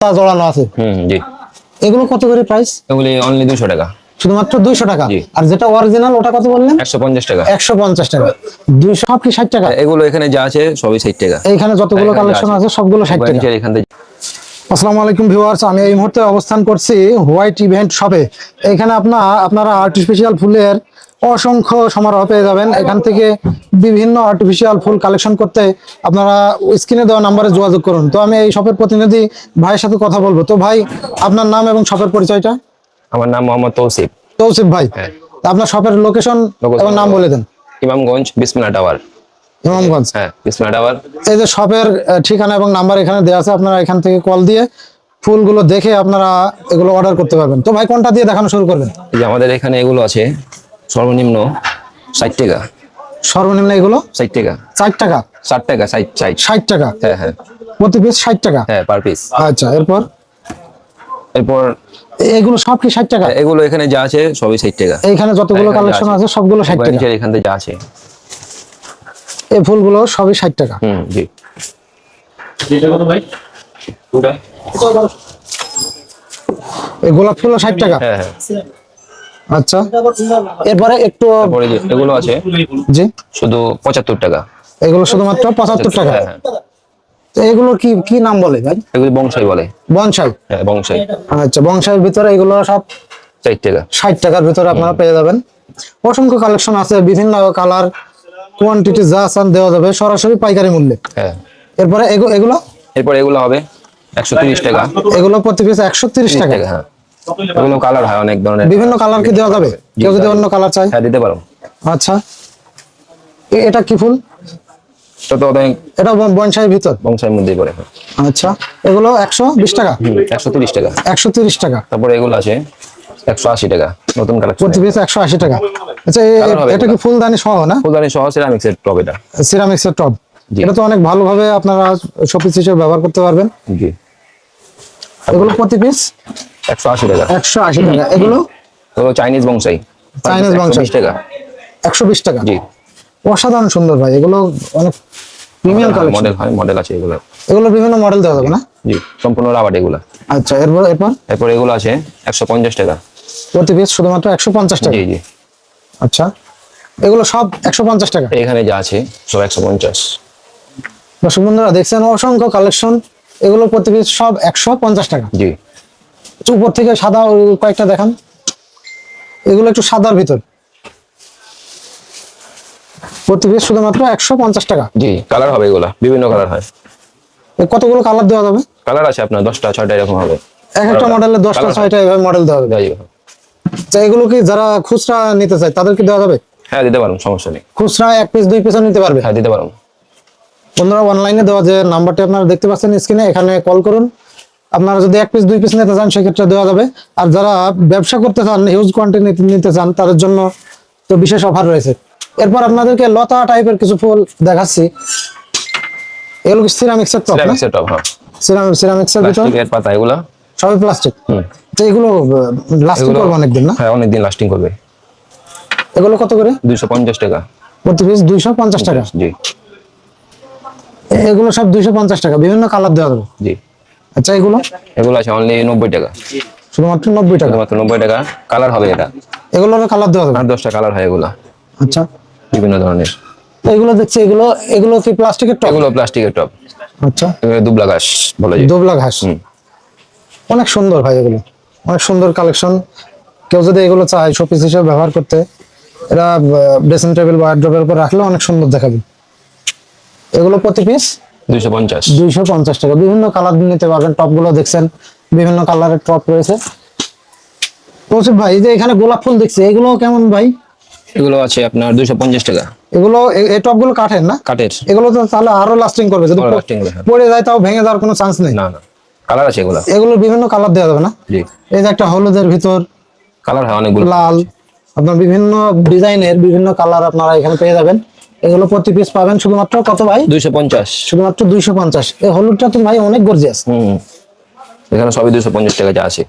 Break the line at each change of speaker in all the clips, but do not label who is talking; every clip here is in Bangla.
জড়ানো আছে।
জি।
এগুলো কত করে প্রাইস?
এগুলি অনলি 200 টাকা।
শুধুমাত্র 200 টাকা।
জি।
আর যেটা অরিজিনাল ওটা কত বললেন?
150 টাকা।
150 টাকা। 200 সব কি 60 টাকা?
এগুলো এখানে যা আছে সবই 60 টাকা।
এইখানে যতগুলো কালেকশন আছে সবগুলো 60 টাকা।
এখান থেকে
আসসালামু আলাইকুম ভিউয়ার্স, আমি এই মুহূর্তে অবস্থান করছি হোয়াইট ইভেন্ট শপে। এখানে আপনারা আর্টিফিশিয়াল ফুলের অসংখ্য সমারোহ পেয়ে যাবেন। এখান থেকে বিভিন্ন আর্টিফিশিয়াল ফুল কালেকশন করতে আপনারা স্ক্রিনে দেওয়া নাম্বারে যোগাযোগ করুন। তো আমি এই শপের প্রতিনিধি ভাইয়ের সাথে কথা বলবো। তো ভাই, আপনার নাম এবং শপের পরিচয়টা?
আমার নাম মোহাম্মদ তৌসিফ।
তৌসিফ ভাই, আপনার শপের লোকেশন এবং নাম বলে দেন।
ইমামগঞ্জ বিসমিল্লাহ টাওয়ার।
ইমামগঞ্জ,
হ্যাঁ, বিসমিল্লাহ টাওয়ার।
এই যে শপের ঠিকানা এবং নাম্বার এখানে দেওয়া আছে, আপনারা এখান থেকে কল দিয়ে ফুলগুলো দেখে আপনারা এগুলো অর্ডার করতে পারবেন। তো ভাই, কোনটা দিয়ে দেখানো শুরু করবেন?
এই যে আমাদের এখানে এগুলো আছে সর্বনিম্ন 60 টাকা।
সর্বনিম্ন এগুলো
60 টাকা।
4 টাকা?
60 টাকা, 60
60 টাকা?
হ্যাঁ হ্যাঁ।
প্রতি পিস 60 টাকা?
হ্যাঁ, পার পিস।
আচ্ছা, এরপর
এরপর
এগুলো সব কি 60 টাকা?
এগুলো এখানে যা আছে সবই 60 টাকা।
এইখানে যতগুলো কালেকশন আছে সবগুলো 60 টাকা।
এখান থেকে যা আছে
এই ফুলগুলো সবই 60 টাকা।
জি।
এই গোলাপ ফুলও 60 টাকা?
হ্যাঁ হ্যাঁ।
আচ্ছা, এরপরে একটু
তারপরে যে এগুলো আছে
জি,
শুধু 75 টাকা।
এগুলো শুধুমাত্র 75 টাকা?
হ্যাঁ হ্যাঁ।
তো এগুলোর কি কি নাম বলে ভাই?
এগুলো বংশাই বলে।
বনসাই?
হ্যাঁ, বংশাই।
আচ্ছা, বংশাইয়ের ভিতরে এগুলো সব
60 টাকা।
60 টাকার ভিতরে আপনারা পেয়ে যাবেন। অসংখ্য কালেকশন আছে, বিভিন্ন কালার, কোয়ান্টিটি যা চান দেওয়া যাবে সরাসরি পাইকারি মূল্যে।
হ্যাঁ।
এরপরে এগুলো
এরপর এগুলো হবে 130 টাকা।
এগুলো প্রতি পিস 130 টাকা?
হ্যাঁ। এগুলো কালার হয় অনেক ধরনের।
বিভিন্ন কালার কি দেওয়া যাবে? কেউ যদি অন্য কালার চায়?
হ্যাঁ, দিতে পারো।
আচ্ছা, এটা কি ফুল?
এটা তো অনেক
এটা বনসাইয়ের ভিতর?
বংশাইয়ের মধ্যেই পড়ে।
আচ্ছা, এগুলো 120 টাকা?
130 টাকা।
130 টাকা।
তারপরে এগুলো আছে 180 টাকা, নতুন কালেকশন।
প্রতি পিস 180 টাকা। আচ্ছা, এটা কি ফুলদানি সহ না?
ফুলদানি সহ সিরামিক্সের টব। এটা
সিরামিক্সের টব। এটা তো অনেক ভালোভাবে আপনারা শোপিস হিসেবে ব্যবহার করতে পারবেন।
জি।
এগুলো প্রতি পিস
180 টাকা।
180 টাকা। এগুলো
চাইনিজ বংশাই।
চাইনিজ বংশাই
120 টাকা।
120 টাকা?
জি।
অসাধারণ সুন্দর ভাই, এগুলো অনেক প্রিমিয়াম কালেকশন।
মডেল হয়, মডেল আছে এগুলো।
এগুলো বিভিন্ন মডেল দেওয়া যাবে না?
জি, সম্পূর্ণ রাবার এগুলো।
আচ্ছা, এরপর
এগুলো আছে 150 টাকা।
প্রতি পিস শুধুমাত্র 150 টাকা?
জি জি।
আচ্ছা, এগুলো সব 150 টাকা?
এখানে যা আছে সব 150।
দর্শক বন্ধুরা, দেখছেন অসংখ্য কালেকশন। এগুলো প্রতি পিস সব 150 টাকা?
জি।
উপর থেকে সাদা কয়েকটা দেখান। এগুলো একটু সাদার ভিতর, প্রতি পিস শুধুমাত্র 150 টাকা?
জি, কালার হবে এগুলা, বিভিন্ন কালার হয়।
কতগুলো কালার দেওয়া যাবে?
কালার আছে আপনার 10টা 6টা এরকম হবে।
এক একটা মডেলে 10টা 6টা এভাবে মডেল দেওয়া যাবে? আচ্ছা, এগুলো কি যারা খুচরা নিতে চায় তাদেরকে দেওয়া যাবে?
হ্যাঁ, দিতে পারুন, সমস্যা নেই।
খুচরা 1 পিস 2 পিসও নিতে পারবে?
হ্যাঁ, দিতে পারুন।
বন্ধুরা, অনলাইনে দেওয়া যে নাম্বারটি আপনারা দেখতে পাচ্ছেন স্ক্রিনে, এখানে কল করুন। আপনারা যদি 1 পিস 2 পিস নিতে চান সেক্ষেত্রে দেওয়া যাবে। আর যারা ব্যবসা করতে চান, হিউজ কোয়ান্টিটি নিতে চান, তাদের জন্য তো বিশেষ অফার রয়েছে। এরপর আপনাদেরকে লতা টাইপের কিছু ফুল দেখাচ্ছি। এগুলো কি সিরামিক্সের টপ?
সিরামিক্সের টব। হ্যাঁ,
সিরামিক্সের ভিতর
প্লাস্টিকের পাতা এগুলা
সবই প্লাস্টিক। তো এগুলো লাস্টিং করবে অনেকদিন না?
হ্যাঁ, অনেকদিন লাস্টিং করবে।
এগুলো কত করে?
250 টাকা।
প্রতি পিস 250 টাকা?
জি।
এগুলো সব 250 টাকা, বিভিন্ন কালার দেওয়া যাবে?
জি।
আচ্ছা,
এগুলো আছে অনলি 90 টাকা।
শুধুমাত্র 90 টাকা?
শুধুমাত্র 90 টাকা। কালার হবে এটা।
এগুলোর কালার দেওয়া যাবে?
8-10টা কালার হয় এগুলা।
আচ্ছা,
বিভিন্ন ধরনের।
এগুলো দেখছি, এগুলো কি প্লাস্টিকের টব?
এগুলো প্লাস্টিকের টব।
আচ্ছা,
এগুলো দুবলা ঘাস বলে।
দুবলা ঘাস। অনেক সুন্দর ভাই, এগুলো অনেক সুন্দর কালেকশন। কেউ যদি এগুলো চায় শোপিস হিসেবে ব্যবহার করতে, এরা ড্রেসিং টেবিল বা ওয়ারড্রবের উপর রাখলে অনেক সুন্দর দেখাবে। এগুলো প্রতি পিস 250 টাকা। বিভিন্ন কালার নিতে পারবেন। টপগুলো দেখছেন, বিভিন্ন কালারের টপ রয়েছে। তৌসিফ ভাই, এই যে এখানে গোলাপ ফুল দেখছি, এগুলো কেমন ভাই?
এগুলো আছে আপনার 250 টাকা।
এগুলো এই টপগুলো কাঠের না?
কাঠের।
এগুলো তো তাহলে আরো লাস্টিং করবে, যদি পড়ে যায় তাও ভেঙে যাওয়ার কোনো চান্স নেই?
না না, কালার আছে এগুলো।
এগুলো বিভিন্ন কালার দেওয়া যাবে না?
জি।
এই যে একটা হলুদের ভিতর
কালার হয় অনেকগুলো,
লাল, আপনার বিভিন্ন ডিজাইনের বিভিন্ন কালার আপনারা এখানে পেয়ে যাবেন। এগুলো প্রতি পিস পাবেন শুধুমাত্র কত ভাই?
250।
শুধুমাত্র 250। এই হলুদটা তো ভাই অনেক গর্জিয়াস।
এখানে সবই 250 টাকা যা আছে।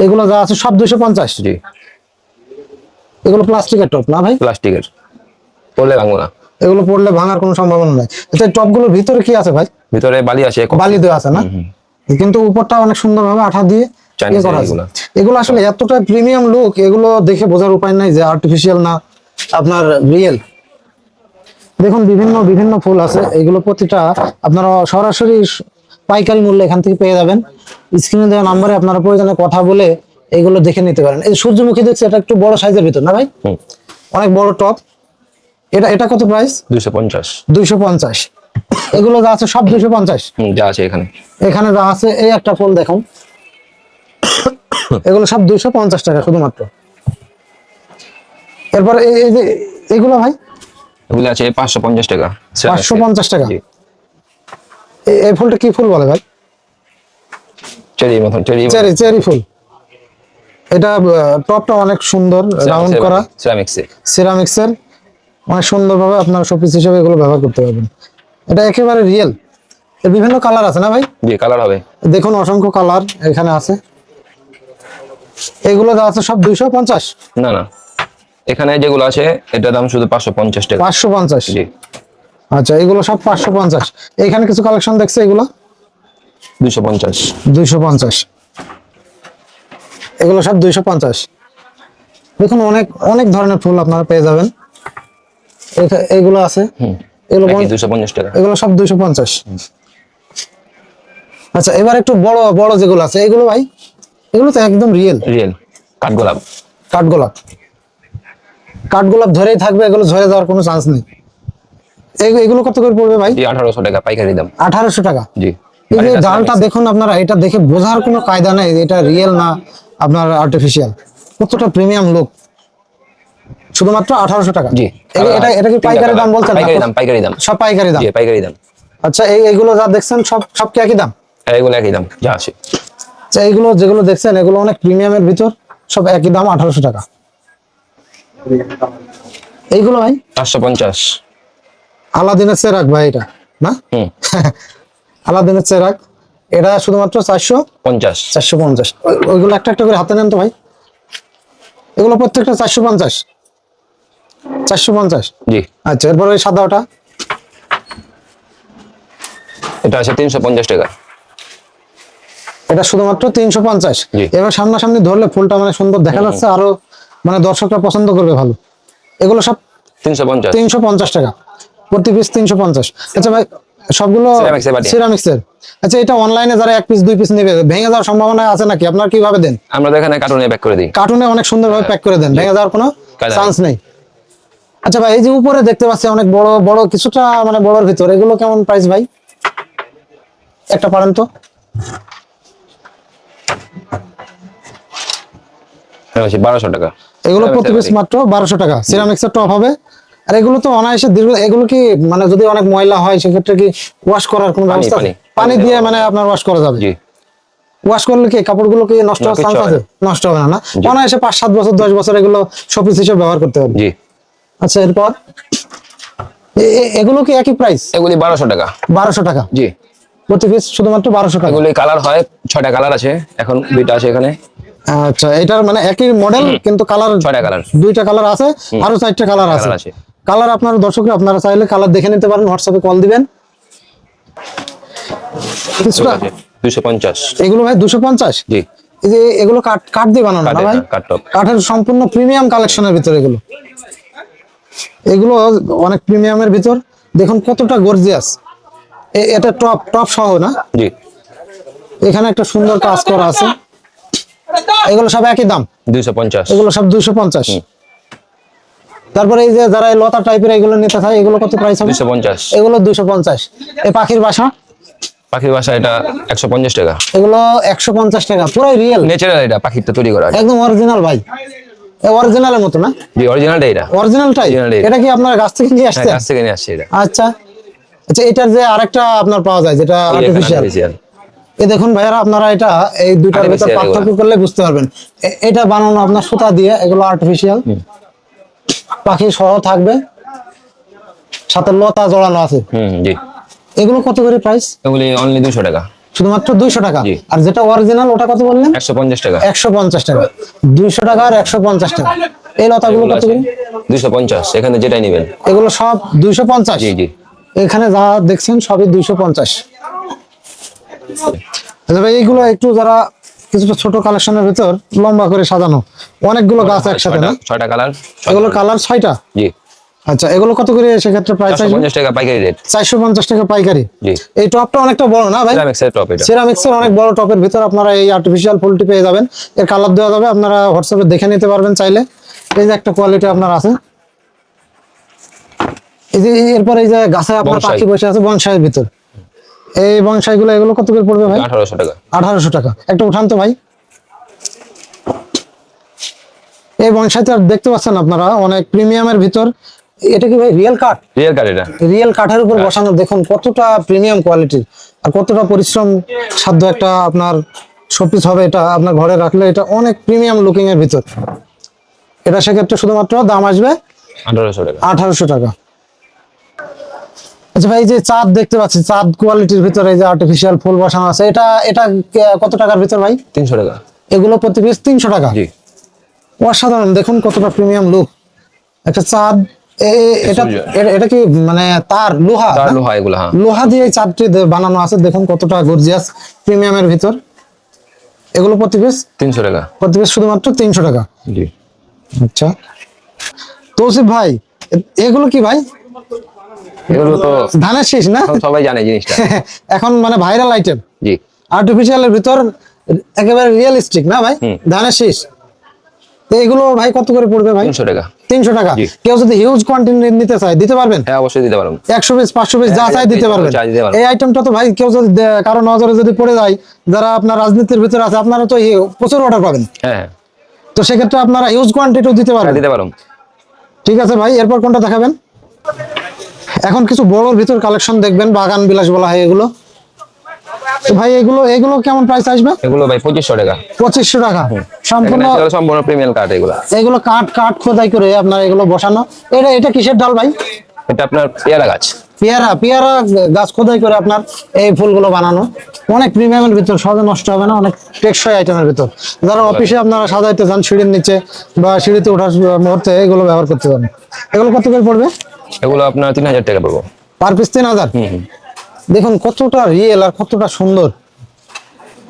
এগুলো যা আছে সব 250?
জি।
এগুলো প্লাস্টিকের টপ না ভাই?
প্লাস্টিকের, পড়লে ভাঙবো না।
এগুলো পড়লে ভাঙার কোনো সম্ভাবনা নাই। আচ্ছা, টপগুলোর ভিতরে কি আছে ভাই?
ভিতরে বালি আছে।
বালি দেওয়া আছে না? কিন্তু উপরটা অনেক সুন্দরভাবে আঠা দিয়ে
Chinese
করা আছে।
এগুলো।
এগুলো আসলে এতটা প্রিমিয়াম লুক, এগুলো দেখে বোঝার উপায় নাই যে আর্টিফিশিয়াল না আপনার রিয়েল। দেখুন বিভিন্ন বিভিন্ন ফুল আছে, এগুলো প্রতিটা আপনারা সরাসরি পাইকারি মূল্যে এখান থেকে পেয়ে যাবেন। স্ক্রিনে দেওয়া নাম্বারে আপনারা প্রয়োজনে কথা বলে এগুলো দেখে নিতে পারেন। এই সূর্যমুখী দেখছি, এটা একটু বড় সাইজের ভিতর না ভাই, অনেক বড় টপ। এটা এটা কত প্রাইস?
250।
250। এগুলো যা আছে সব 250।
যা আছে এখানে।
এখানে যা আছে এই একটা ফুল দেখুন, এগুলো সব 250 টাকা শুধুমাত্র। এরপর এই যে এগুলো ভাই
এগুলো আছে 550 টাকা।
550 টাকা।
জি।
এই ফুলটা কি ফুল বলে ভাই?
চেরি মতন, চেরি
চেরি, চেরি ফুল। এটা টপটা অনেক সুন্দর রাউন্ড করা, সিরামিক্সের, অনেক সুন্দরভাবে আপনারা শোপিস হিসেবে এগুলো ব্যবহার করতে পারবেন। এটা একেবারে রিয়েল। এর বিভিন্ন কালার আছে না ভাই?
জি, কালার হবে।
দেখুন অসংখ্য কালার এখানে আছে। এগুলো যা আছে সব 250?
না না, এখানে যেগুলো আছে এটার দাম শুধু 550 টাকা।
550?
জি।
আচ্ছা, এগুলো সব 550। এখানে কিছু কালেকশন দেখছে, এগুলো
250।
250। এগুলো সব 250। দেখুন অনেক অনেক ধরনের ফুল আপনারা পেয়ে যাবেন। এগুলো আছে, এগুলো
250 টাকা।
এগুলো সব 250। আচ্ছা, এবার একটু বড় বড় যেগুলো আছে এগুলো ভাই, এগুলো তো একদম রিয়েল।
রিয়েল কাঠগোলাপ।
কাঠগোলাপ, কাঠগোলাপ ধরেই থাকবে, এগুলো ঝরে যাওয়ার কোনো চান্স নেই। এগুলো কত করে পড়বে ভাই?
1800 টাকা পাইকারি দাম।
1800 টাকা।
জি।
এই যে ডালটা দেখুন আপনারা, এটা দেখে বোঝার কোনো কায়দা নেই এটা রিয়েল না আপনার আর্টিফিশিয়াল। কতটা প্রিমিয়াম লুক, শুধুমাত্র 1800 টাকা।
জি।
এটা এটা কি পাইকারি দাম বলছেন?
পাইকারি দাম, পাইকারি দাম।
সব পাইকারি দাম?
জি, পাইকারি দাম।
আচ্ছা, এইগুলো যা দেখছেন সব সব কি একই দাম?
এগুলো একই দাম যা আছে।
আচ্ছা, এইগুলো যেগুলো দেখছেন এগুলো অনেক প্রিমিয়ামের ভিতর, সব একই দাম 1800 টাকা। এইগুলো ভাই
550।
আলাদিনের চেরাগ ভাই, এটা না? আলাদিনের চেরাগ, এটা শুধুমাত্র
50।
450। ওইগুলো একটা একটা করে হাতে নেন তো ভাই। এগুলো প্রত্যেকটা 450? 450?
জি।
আচ্ছা, এরপর ওই সাদাটা,
এটা আছে 350 টাকা।
এটা শুধুমাত্র 350।
জি।
এবার সামনাসামনি ধরলে ফুলটা মানে সুন্দর দেখা যাচ্ছে, আরো মানে দর্শকরা পছন্দ করবে ভালো। এগুলো সব
350।
350 টাকা প্রতি পিস, 350। আচ্ছা ভাই, সবগুলো
Ceramics এর বাটি।
সিরামিক্সের। আচ্ছা, এটা অনলাইনে যারা এক পিস দুই পিস নেবে, ভেঙে যাওয়ার সম্ভাবনা আছে নাকি? আপনারা কিভাবে দেন?
আমরা তো এখানে কার্টুনে প্যাক করে দিই।
কার্টুনে অনেক সুন্দরভাবে প্যাক করে দেন, ভেঙে যাওয়ার কোনো
কায়দা
চান্স নেই। আচ্ছা ভাই, এই যে উপরে দেখতে পাচ্ছি অনেক বড় বড় কিছুটা মানে বড়র ভিতর, এগুলো কেমন প্রাইস ভাই? একটা পারেন তো?
এটা হচ্ছে 1200 টাকা।
এগুলো প্রতি পিস মাত্র 1200 টাকা। সিরামিক্সের টপ হবে। আর এগুলো তো অনায়াসে দীর্ঘ, এগুলো কি মানে যদি অনেক ময়লা হয় সেক্ষেত্রে কি ওয়াশ করার কোনো ব্যবস্থা আছে? পানি দিয়ে মানে আপনার ওয়াশ করা যাবে?
জি।
ওয়াশ করলে কি কাপড়গুলো কি নষ্ট হওয়ার চান্স আছে? নষ্ট হবে না, না? অনায়াসে 5-7 বছর 10 বছর এগুলো শোপিস হিসেবে ব্যবহার করতে হবে।
জি।
আচ্ছা, এরপর এগুলো কি একই প্রাইস?
এগুলি 1200 টাকা।
1200 টাকা
জি।
প্রতি পিস, শুধুমাত্র 1200 টাকা।
এগুলি কালার হয়, 6টা কালার আছে, এখন 2টা আছে এখানে।
আচ্ছা, এটার মানে একই মডেল কিন্তু কালার
6টা কালার।
2টা কালার আছে, আরো 4টা কালার আছে।
কালার আছে।
কালার আপনার দর্শকরা আপনারা চাইলে কালার দেখে নিতে পারেন, হোয়াটসঅ্যাপে কল দিবেন। কিছুটা
250।
এগুলো ভাই 250?
জি।
এই যে এগুলো কাঠ কাঠ দিয়ে বানানো না ভাই?
কাঠ টপ।
কাঠের সম্পূর্ণ প্রিমিয়াম কালেকশনের ভিতর এগুলো। এগুলো অনেক প্রিমিয়ামের ভিতর, দেখুন কতটা গর্জিয়াস। এটা টপ টপ সহ না?
জি।
এখানে একটা সুন্দর কাজ করা আছে। এগুলো সব একই দাম?
250।
এগুলো সব 250। তারপরে এই যে যারা এই লতা টাইপের এগুলো নিতে চায়, এগুলো কত প্রাইস হবে?
250।
এগুলো 250। এই পাখির বাসা?
পাখির বাসা এটা 150 টাকা।
এগুলো 150 টাকা। পুরো রিয়েল,
ন্যাচারাল, এটা পাখিরটা তৈরি করা।
একদম অরিজিনাল ভাই, অরিজিনালের মতো না?
জি, অরিজিনালটা এটা।
অরিজিনালটাই? এটা কি আপনার গাছ থেকে নিয়ে
হ্যাঁ,
আসছেন?
কাছ থেকে নিয়ে আসছে এটা।
আচ্ছা আচ্ছা, এটার যে আরেকটা আপনার পাওয়া যায় যেটা আর্টিফিশিয়াল, এই দেখুন ভাইয়ারা, আপনারা এটা এই দুইটার ভিতর পার্থক্য করলে বুঝতে পারবেন। এটা বানানো আপনার সুতা দিয়ে, এগুলো আর্টিফিশিয়াল, পাখি সহ থাকবে, সাথে লতা জড়ানো আছে।
জি।
এগুলো কত করে প্রাইস?
এগুলি অনলি 200 টাকা।
শুধুমাত্র 200 টাকা।
জি।
আর যেটা অরিজিনাল ওটা কত বললেন?
150 টাকা।
150 টাকা। 200 টাকা আর 150 টাকা। এই লতাগুলো কত করে?
250। এখানে যেটাই নেবেন।
এগুলো সব 250?
জি জি।
এখানে যা দেখছেন সবই 250। আচ্ছা ভাই এইগুলো একটু যারা কিছুটা ছোট কালেকশনের ভিতর লম্বা করে সাজানো, অনেকগুলো গাছ একসাথে না?
6টা কালার।
এগুলো কালার 6টা?
জি।
আচ্ছা এগুলো কত করে সেক্ষেত্রে প্রাইস আসবে?
450 টাকা পাইকারি রেট।
450 টাকা পাইকারি।
জি।
এই টপটা অনেকটা বড় না ভাই?
সিরামিক্সের টপ এটা।
সিরামিক্সের অনেক বড় টপের ভিতর আপনারা এই আর্টিফিশিয়াল ফুলটি পেয়ে যাবেন। এর কালার দেওয়া যাবে, আপনারা হোয়াটসঅ্যাপে দেখে নিতে পারবেন চাইলে। এই যে একটা কোয়ালিটি আপনার আছে। এই যে এরপর এই যে গাছে আপনার
বনসাই।
পাখি বসে আছে বনসাইয়ের ভিতর। এই বনসাইগুলো এগুলো কত করে পড়বে ভাই?
1800 টাকা।
1800 টাকা। একটা উঠান তো ভাই। এই বনসাইটা দেখতে পাচ্ছেন আপনারা অনেক প্রিমিয়ামের ভিতর। এটা কি ভাই রিয়েল কাঠ?
রিয়েল কাঠ এটা।
রিয়েল কাঠের উপর বসানো, দেখুন কতটা প্রিমিয়াম কোয়ালিটির আর কতটা পরিশ্রম সাধ্য একটা আপনার শোপিস হবে। এটা আপনার ঘরে রাখলে এটা অনেক প্রিমিয়াম লুকিং এর ভিতর। এটা সেক্ষেত্রে শুধুমাত্র দাম আসবে
1800 টাকা।
1800 টাকা। আচ্ছা ভাই, এই যে চাঁদ দেখতে পাচ্ছি, চাঁদ কোয়ালিটির ভিতরে এই যে আর্টিফিশিয়াল ফুল বসানো আছে, এটা এটা কত টাকার ভিতর ভাই?
300 টাকা।
এগুলো প্রতি পিস 300 টাকা।
জি।
অসাধারণ, দেখুন কতটা প্রিমিয়াম লুক একটা চাঁদ। এটা এটা কি মানে তার লোহা?
তার
না?
লোহা এগুলো, হ্যাঁ।
লোহা দিয়ে এই চাঁদটি বানানো আছে, দেখুন কতটা গর্জিয়াস প্রিমিয়ামের ভিতর। এগুলো প্রতি পিস
300 টাকা।
প্রতি পিস শুধুমাত্র 300 টাকা।
জি।
আচ্ছা তৌসিফ ভাই, এগুলো কি ভাই?
এগুলো তো
ধানের শীষ না?
এখন সবাই জানে জিনিসটা।
এখন মানে ভাইরাল আইটেম।
জি।
আর্টিফিশিয়ালের ভিতর একেবারে রিয়েলিস্টিক না ভাই? ধানের শীষ। তো এগুলো ভাই কত করে পড়বে ভাই?
300 টাকা।
300 টাকা।
জি।
কেউ যদি হিউজ কোয়ান্টিটি নিতে চায় দিতে পারবেন?
হ্যাঁ, অবশ্যই দিতে পারবো।
100 পিস 500 পিস যা চাই দিতে পারবেন।
দিতে পারবো।
এই আইটেমটা তো ভাই কেউ যদি কারো নজরে যদি পড়ে যায়, যারা আপনার রাজনীতির ভিতরে আছে, আপনারা তো প্রচুর অর্ডার পাবেন।
হ্যাঁ,
তো সেক্ষেত্রে আপনারা হিউজ কোয়ান্টিটিও দিতে
হ্যাঁ,
পারবেন।
দিতে পারবো।
ঠিক আছে ভাই, এরপর কোনটা দেখাবেন? এখন কিছু বড়র ভিতর কালেকশন দেখবেন, বাগান বিলাস বলা হয় এগুলো। তো ভাই এগুলো এগুলো কেমন প্রাইস আসবে?
এগুলো ভাই 2500 টাকা।
2500 টাকা সম্পূর্ণ।
এগুলো সম্পূর্ণ প্রিমিয়াম কাঠ এগুলো।
এগুলো কাঠ কাঠ খোদাই করে আপনার এগুলো বসানো। এটা এটা কিসের ডাল ভাই?
এটা আপনার পেয়ারা গাছ।
পেয়ারা পেয়ারা গাছ খোদাই করে আপনার এই ফুলগুলো বানানো। অনেক প্রিমিয়ামের ভিতর, সহজে নষ্ট হবে না, অনেক টেকসই আইটেমের ভিতর। যারা অফিসে আপনারা সাজাইতে চান সিঁড়ির নিচে বা সিঁড়িতে ওঠার মুহূর্তে এগুলো ব্যবহার করতে পারেন। এগুলো কত করে পড়বে?
এগুলো আপনার 3000 টাকা পড়বো।
Per piece 3000। দেখুন কতটা রিয়েল আর কতটা সুন্দর।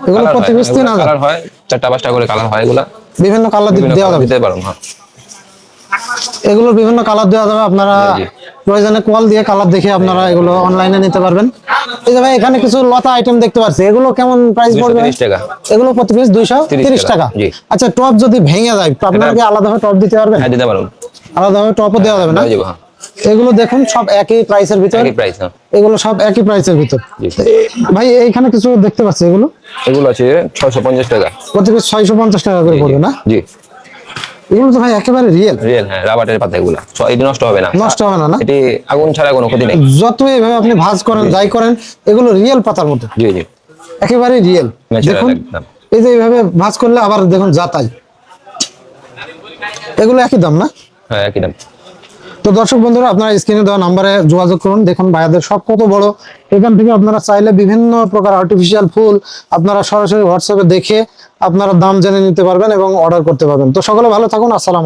এগুলো প্রতি পিস 3000।
কালার হয় 4টা 5টা করে কালার হয় এগুলা।
বিভিন্ন কালার দেওয়া যাবে।
দিতে পারবো, হ্যাঁ।
এগুলো বিভিন্ন কালার দেওয়া যাবে, আপনারা
জি।
প্রয়োজনে কল দিয়ে কালার দেখে আপনারা এগুলো অনলাইনে নিতে পারবেন। এই যে ভাই এখানে কিছু লতা আইটেম দেখতে পাচ্ছি, এগুলো কেমন প্রাইস পড়বে?
230 টাকা।
এগুলো প্রতি পিস 230 টাকা।
জি।
আচ্ছা টপ যদি ভেঙে যায় তো আপনারা কি আলাদাভাবে টপ দিতে পারবেন?
হ্যাঁ, দিতে পারবো।
আলাদাভাবে টপও দেওয়া যাবে না?
দেওয়া যাবে, হ্যাঁ।
এগুলো দেখুন সব একই প্রাইসের ভিতর।
একই প্রাইস, হ্যাঁ।
এগুলো সব একই প্রাইসের ভিতর।
জি।
ভাই এইখানে কিছু দেখতে পাচ্ছি, এগুলো
এগুলো আছে 650 টাকা।
প্রতি পিস 650 টাকা করে পড়বে না?
জি।
এগুলো তো ভাই একেবারে রিয়েল।
রিয়েল, হ্যাঁ, রাবারের পাতা এগুলা। এটি নষ্ট হবে না।
নষ্ট হবে না? না,
এটি আগুন ছাড়া কোনো ক্ষতি নেই।
যতই এভাবে আপনি ভাঁজ করেন যাই করেন, এগুলো রিয়েল পাতার মতো,
জি, জি।
একেবারে রিয়েল।
Natural
দেখুন
একদম।
এই যে এইভাবে ভাঁজ করলে আবার দেখুন যাতাই, এগুলো একই দাম না?
হ্যাঁ, একই দাম।
তো দর্শক বন্ধুরা, আপনারা স্ক্রিনে দেওয়া নাম্বারে যোগাযোগ করুন। দেখুন ভাইয়াদের সব কত বড়। এখান থেকে আপনারা চাইলে বিভিন্ন প্রকার আর্টিফিশিয়াল ফুল আপনারা সরাসরি হোয়াটসঅ্যাপে দেখে আপনারা দাম জেনে নিতে পারবেন এবং অর্ডার করতে পারবেন। তো সকলে ভালো থাকুন। আসসালাম।